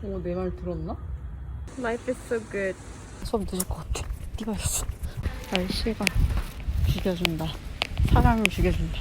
내 말 들었나? Life is so good. 수업 늦을 것 같아. 뛰어야겠어. 날씨가 죽여준다. 사람을 죽여준다.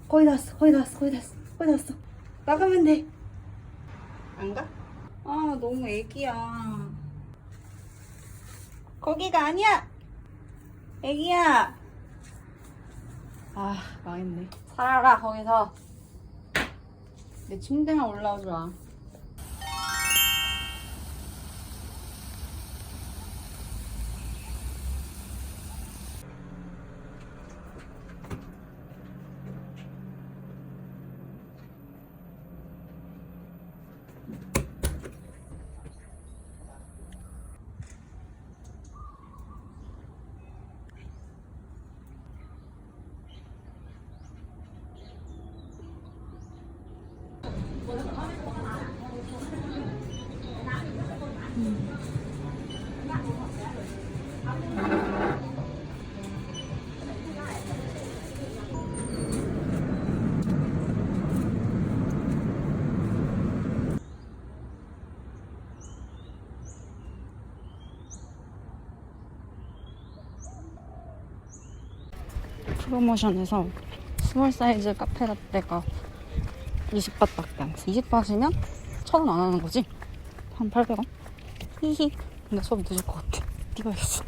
거의 다 왔어. 거의 다 왔어. 거의 다 왔어. 거의 다 왔어. 나가면 돼. 안 가? 아, 너무 애기야. 거기가 아니야. 애기야. 아, 망했네. 살아라 거기서. 내 침대만 올라오지 마. 프로모션에서 스몰 사이즈 카페라떼가 20바트밖에 안 돼. 20바트면 1,000원 안 하는 거지? 한 800원? 히히. 근데 수업 늦을 것 같아. 뛰어야겠어.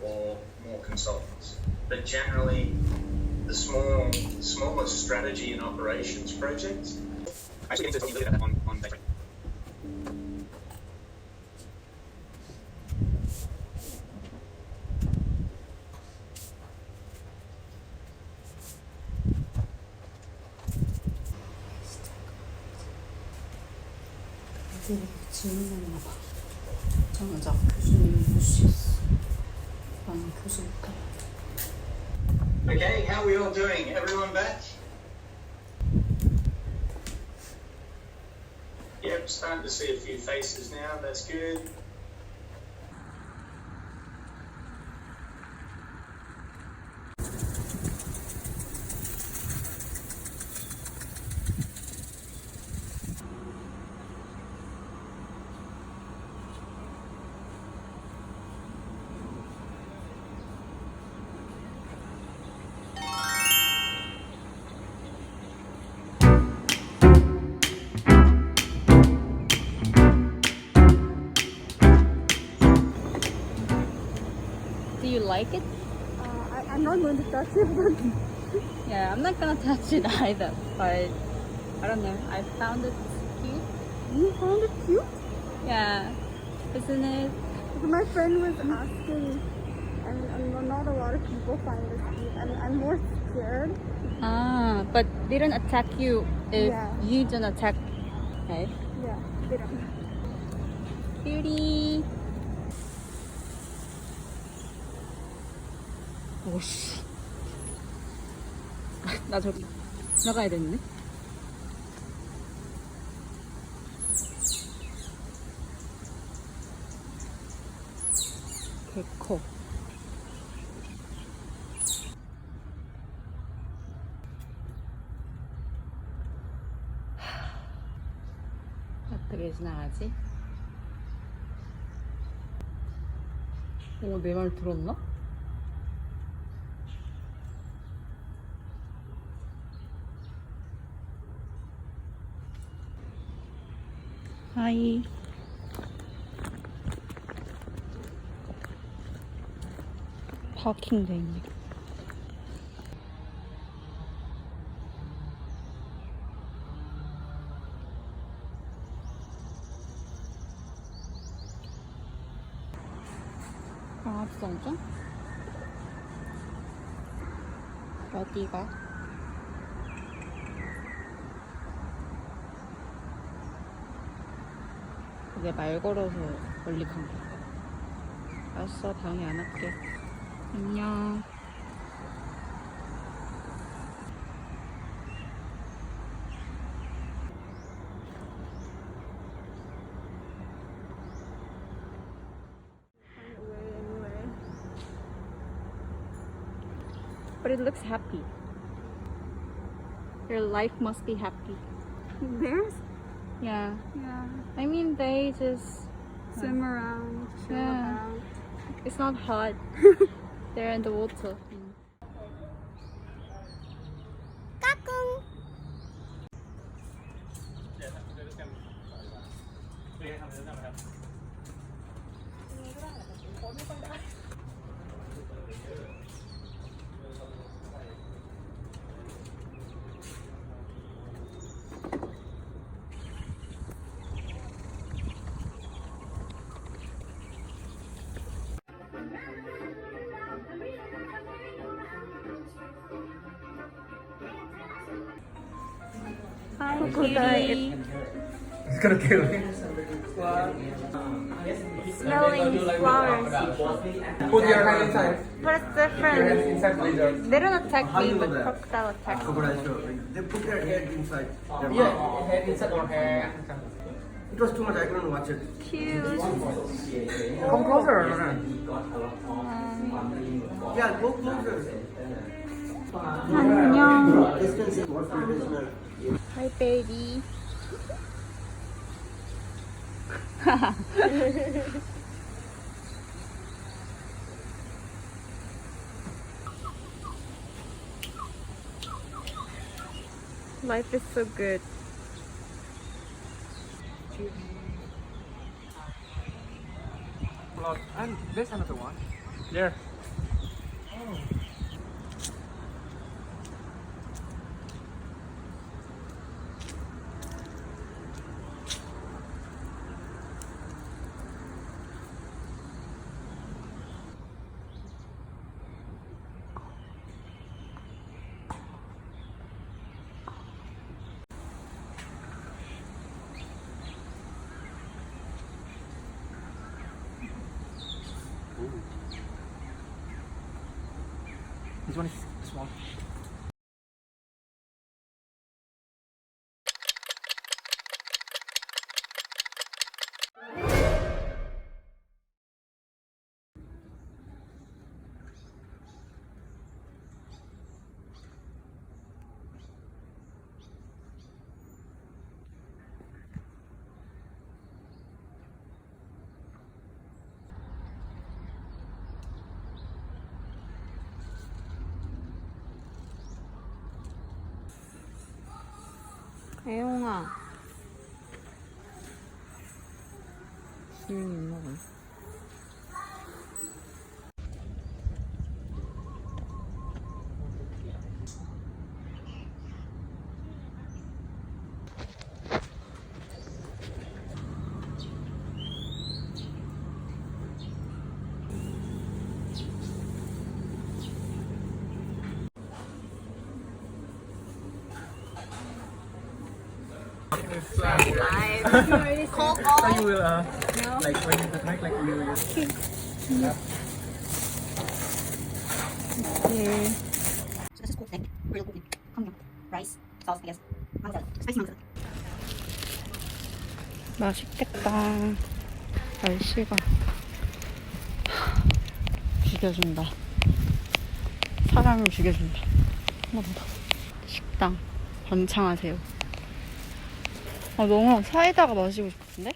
Or more consultants, but generally the smaller strategy and operations projects. Actually, get into that on Vector. 애들이 질문했나 봐. 정작 교수님이 무시했어. 나는 교수 못해. Okay, how are we all doing? Everyone back? Yep, starting to see a few faces now. That's good. Do you like it? I'm not going to touch it. Yeah, I'm not gonna touch it either, but I don't know. I found it cute. You found it cute? Yeah, isn't it? My friend was asking, and not a lot of people find this cute, and I'm more scared. Ah, but they don't attack you if Yeah. you don't attack. Okay. Yeah, they don't. Beauty. 오씨. 나 저기 나가야 되는데. 개커. 어떻게 지나가지? 내 말 들었나? 하이. 파킹돼 있네. 강압성장? 어디가? 그게 말 걸어서 멀리 간 거야. 알았어, 당연히 안 할게. 안녕. Anyway. But it looks happy. Your life must be happy. Theirs? Yeah. Yeah. I mean, they just. Swim around, chill Yeah. about. It's not hot. They're in the water. Hi, Crocodile. It's gonna kill me. Smelling flowers. Put your hand inside. But it's Your hands different. inside, please. They don't attack How me, you but know that? crocodile attacks me. Crocodile show. They put their head inside their mouth. Yeah, head inside or hair. It was too much. I couldn't watch it. Cute. Come closer. Yeah, go closer. 안녕. Distance is more traditional. Hi, baby. Life is so good. And there's another one. There. This one is small. 애용아. 지윤이 있나 봐. So you will like when you drink like you will 예. 맛있겠다. 날씨가 죽여준다. 사람을 죽여준다. 한번 더. 식당 번창하세요. 아, 너무 사이다가 마시고 싶은데?